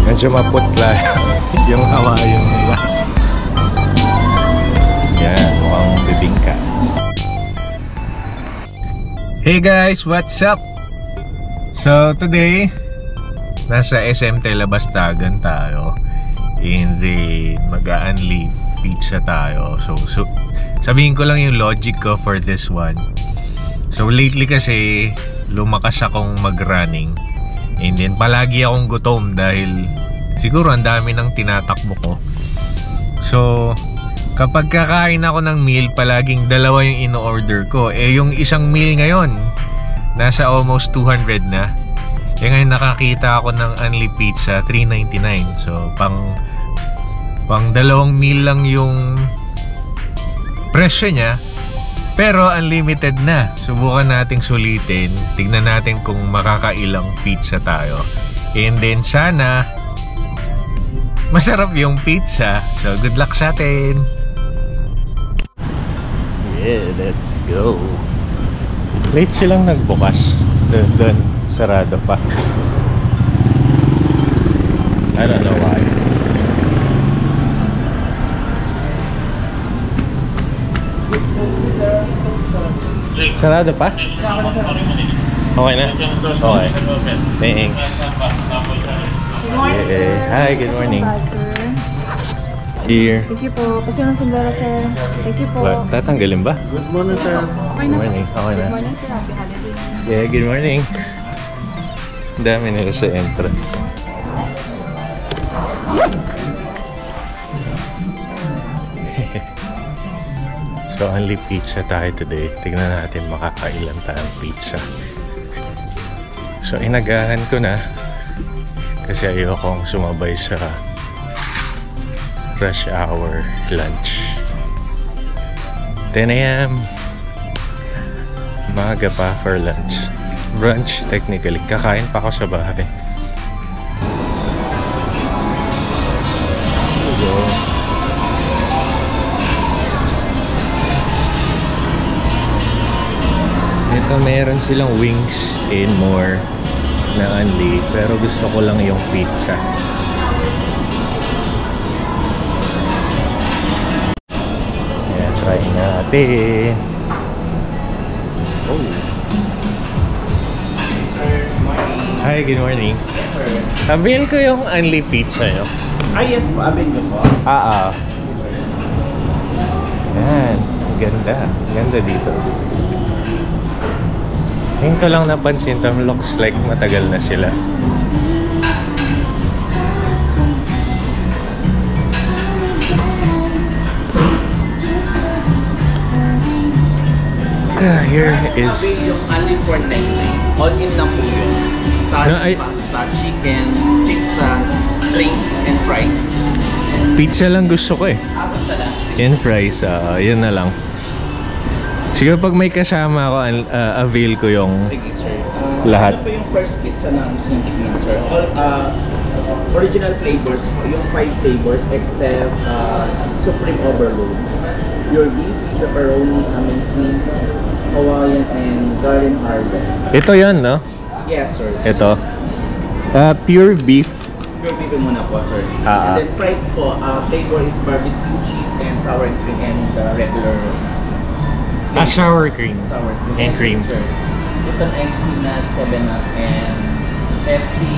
Medyo maputla yung Hawaiian nila. Yan, mukhang bibingka. Hey guys, what's up? So today, nasa SM Telebastagan tayo. And then mag-a-unli pizza tayo. So sabihin ko lang yung logic ko for this one. So lately kasi lumakas akong mag-running. And then palagi akong gutom dahil siguro ang dami ng tinatakbo ko. So kapag kakain ako ng meal, palaging dalawa yung in-order ko. Eh yung isang meal ngayon nasa almost 200 na. Eh ngayon nakakita ako ng unli pizza, $3.99. So pang dalawang meal lang yung presyo niya, pero unlimited na. Subukan nating sulitin. Tignan natin kung makakailang pizza tayo. And then sana masarap yung pizza. So good luck sa atin. Yeah, let's go. Late silang nagbukas. Doon, sarado pa. I don't know why. Sarado pa? Okay na? Okay. Thanks. Yeah. Hi, good morning. Here. Thank you po. Kasi yung sundara, sir. Thank you po. What? Tatanggalin ba? Good morning, sir. Okay Good na. morning. Okay na. Good morning, sir. Happy holiday. Yeah, good morning. Ang dami nila sa entrance. So, only pizza tayo today. Tignan natin makakailan tayong pizza. So, inagahan ko na kasi ayokong sumabay sa rush hour lunch. 10 AM. Maaga pa for lunch. Brunch, technically. Kakain pa ako sa bahay. Ito meron silang wings and more na unli, pero gusto ko lang yung pizza. Ayan, try natin. Oh. Hi, good morning. Sabihin ko yung unli pizza nyo. Yes po, abin nyo po. Yan, ganda. Ganda dito. Ngayon ko lang napansin, looks like matagal na sila. Here is... Abin yung only for 99. All in na po yun. Salad, pasta, chicken, pizza, drinks, and fries. Pizza lang gusto ko eh. And fries, yun na lang. Siguro pag may kasama ako, avail ko yung sige, sir. lahat. Ito po yung first pizza na gusto nyo tignan, sir. All original flavors po. Yung 5 flavors except Supreme Overload. Pure beef, pepperoni, cheese, Hawaiian, and garden harvest. Ito yan, no? Yes, sir. Ito. Pure beef. Pure beef muna po, sir. And then fries po, flavor is barbecue, cheese, and sour cream, and regular... sour cream. Sour cream. And cream. Sir. Ito iced peanut, 7-Up, and Pepsi,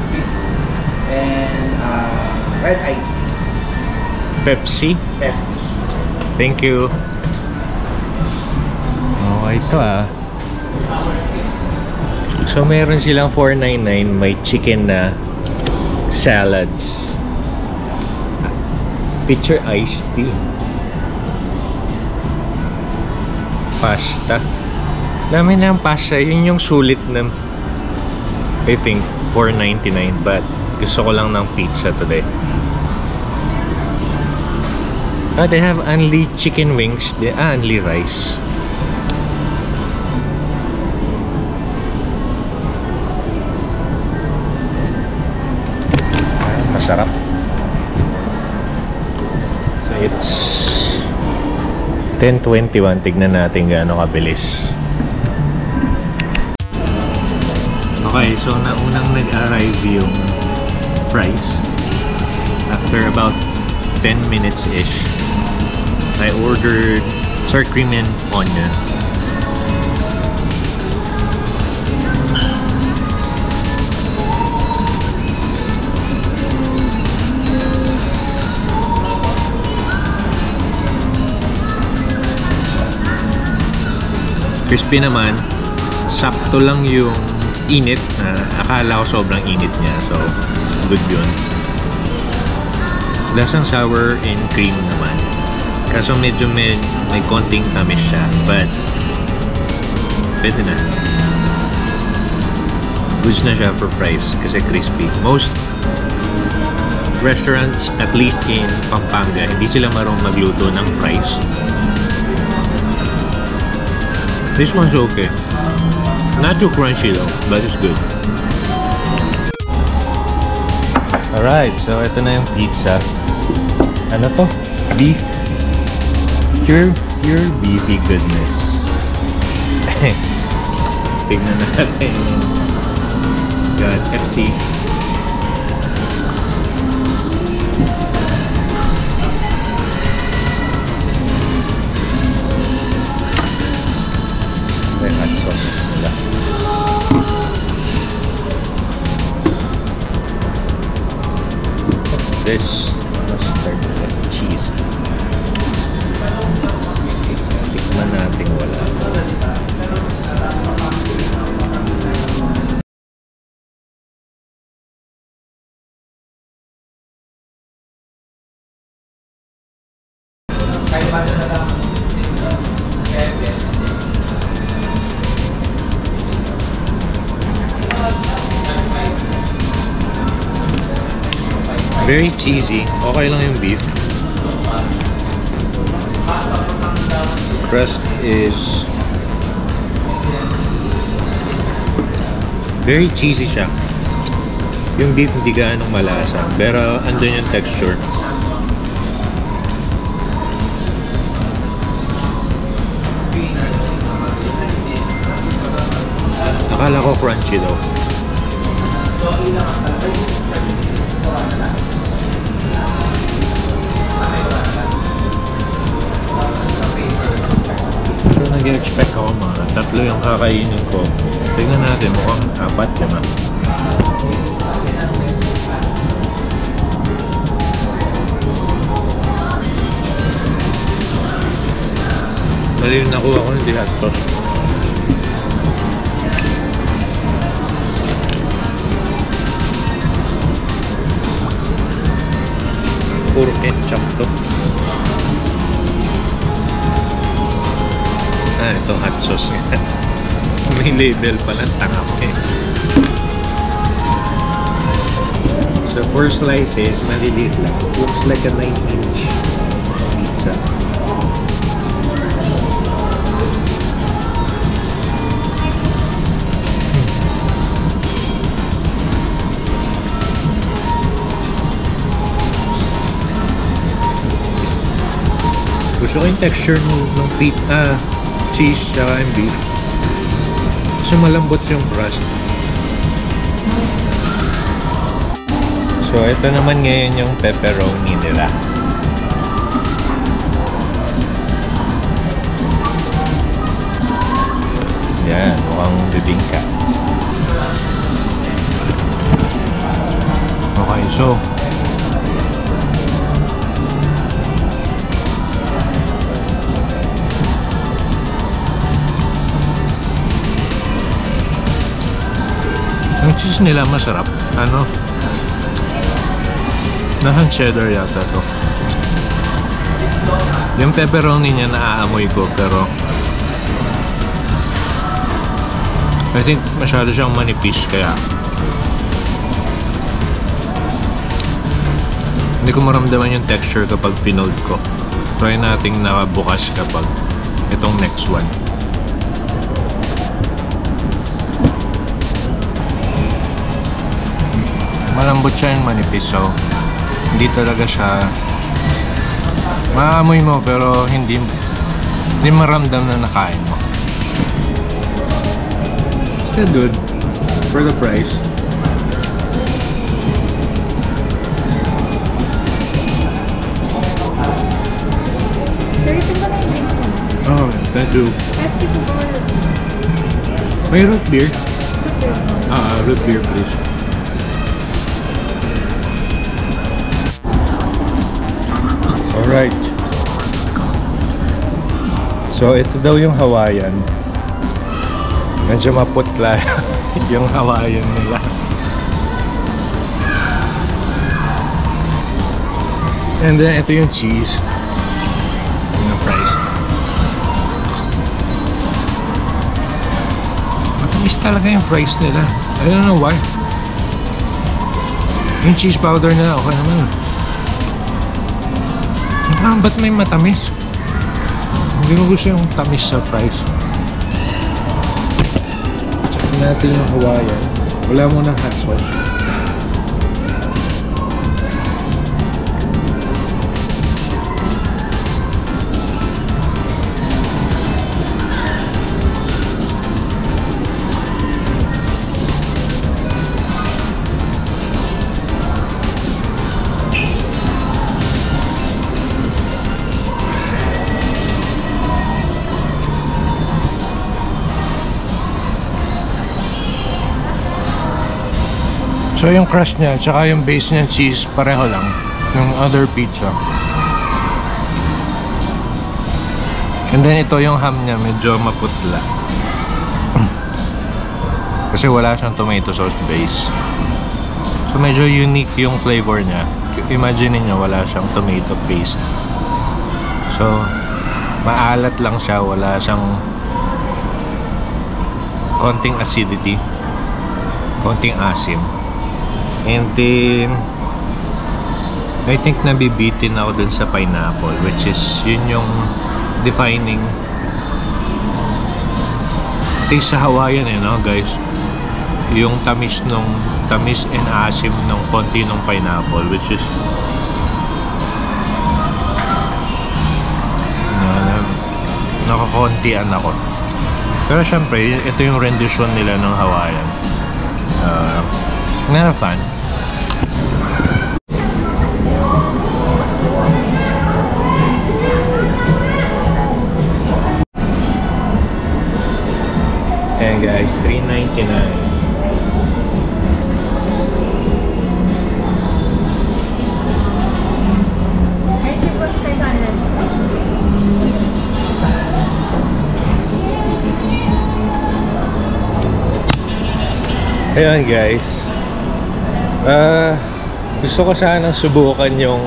cheese, and red iced tea. Pepsi. Pepsi. Thank you. Oh, ito So meron silang $4.99, may chicken na salads. Pitcher iced tea. Pasta. Dami na ang pasta. Yun yung sulit ng I think $4.99, but gusto ko lang ng pizza today. They have only chicken wings. Only rice. Masarap. So it's 10:21. Tignan natin gaano kabilis. Okay, so naunang nag-arrive yung fries. After about 10 minutes-ish, I ordered sour cream and onion. Crispy naman, sakto lang yung init. Akala ko sobrang init niya, so good yun. Lasang sour and cream naman, kaso medyo may konting tamis siya, but pwede na. Goods na siya for fries kasi crispy. Most restaurants, at least in Pampanga, hindi sila marunong magluto ng fries. This one's okay. Not too crunchy though, but it's good. Alright, so ito na yung pizza. Ano to? Beef. Pure beefy goodness. Tignan natin. Got FC. May hot sauce nila. What's this? Mustard and cheese. Tikman natin wala. Very cheesy. Okay lang yung beef. Crust is very cheesy siya. Yung beef hindi gaanong malasa, pero andun yung texture. Akala ko crunchy daw. So nag-expect ako mga tatlo yung kakainin ko. Tingnan natin, mukhang 4, 5. Mali yung nakuha ko, hindi hot sauce. Puro ketchup to. Ito hot sauce nga. May label pala, tanga ko eh. So 4 slices, maliliit lang. Looks like a 9-inch pizza. Gusto ko yung texture ng cheese at yung beef. So malambot yung crust. So ito naman ngayon yung pepperoni nila. Yan, mukhang bibingka. Okay, so yung cheese nila masarap. Ano? Nahang cheddar yata to. Yung pepperoni niya naaamoy ko, pero I think masyado siyang manipis, kaya hindi ko maramdaman yung texture kapag pinold ko. Try nating nakabukas kapag itong next one. Malambot siya yung manipis, so hindi talaga siya maamoy mo, pero hindi maramdam na nakain mo. Still good for the price. 2. Pepsi po ba? May root beer? Root beer please. Alright. So ito daw yung Hawaiian. Medyo maputla yung Hawaiian nila. And then ito yung cheese. Yung fries. Matamis talaga yung fries nila. I don't know why. Yung cheese powder nila okay naman. Ba't may matamis? Hindi ko gusto yung tamis sa fries. Check natin yung Hawaiian. Wala muna hot sauce. So yung crust niya, tsaka yung base niya cheese, pareho lang yung other pizza. And then ito yung ham niya, medyo maputla. Kasi wala siyang tomato sauce base. So medyo unique yung flavor niya. Imagine niyo wala siyang tomato paste. So maalat lang siya, wala siyang konting acidity, konting asim. And then I think nabibitin ako dun sa pineapple, which is yun yung defining taste sa Hawaiian no guys, yung tamis and asim nung konti ng pineapple, which is nakakontian ako. Pero syempre ito yung rendition nila ng Hawaiian. Not fun. Ayan guys, $3.99. Ayan guys, gusto ko sanang subukan yung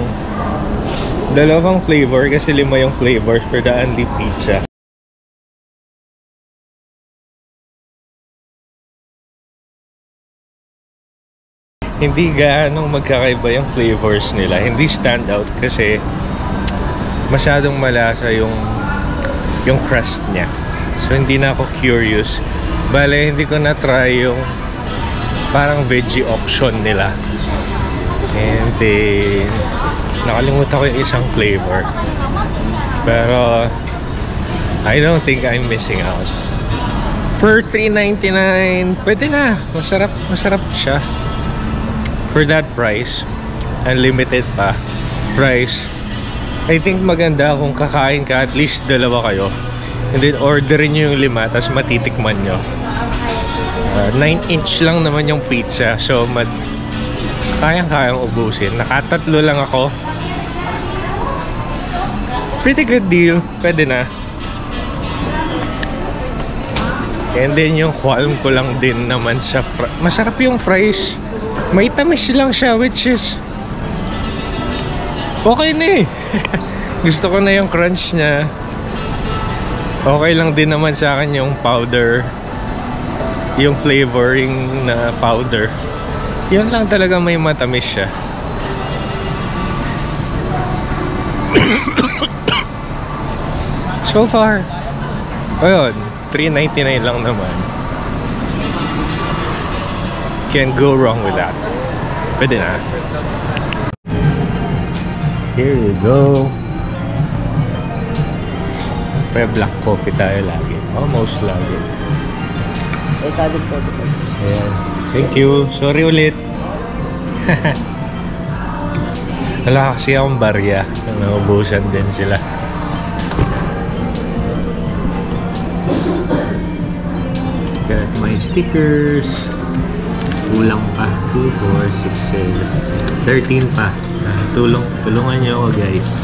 dalawang flavor kasi 5 yung flavors for the Unli Pizza. Hindi gaano magkakaiba yung flavors nila, hindi stand out kasi masyadong malasa yung crust niya. So hindi na ako curious. Bale, hindi ko na try yung parang veggie option nila. And then nakalimutan ko yung isang flavor. Pero I don't think I'm missing out. For $3.99, pwede na. Masarap siya. For that price, unlimited pa price, I think maganda kung kakain ka at least 2 kayo. And then orderin nyo yung 5 tapos matitikman nyo. 9-inch lang naman yung pizza, so kayang-kayang ubusin. Naka-3 lang ako. Pretty good deal. Pwede na. And then yung qualm ko lang din naman sa masarap yung fries. May tamis lang siya, which is okay na eh. Gusto ko na yung crunch niya. Okay lang din naman sa akin yung powder, yung flavoring na powder. Yan lang talaga, may matamis siya. So far, ayun, $3.99 lang naman. Can't go wrong with that. Pwede na. Here we go. May black coffee tayo lagi. Almost lagi. Ayan. Thank you. Sorry ulit. Wala kasi akong barya. Naubusan din sila. Got my stickers. Kulang pa. 2, 4, 6, 7, 13 pa. Tulungan nyo ako guys.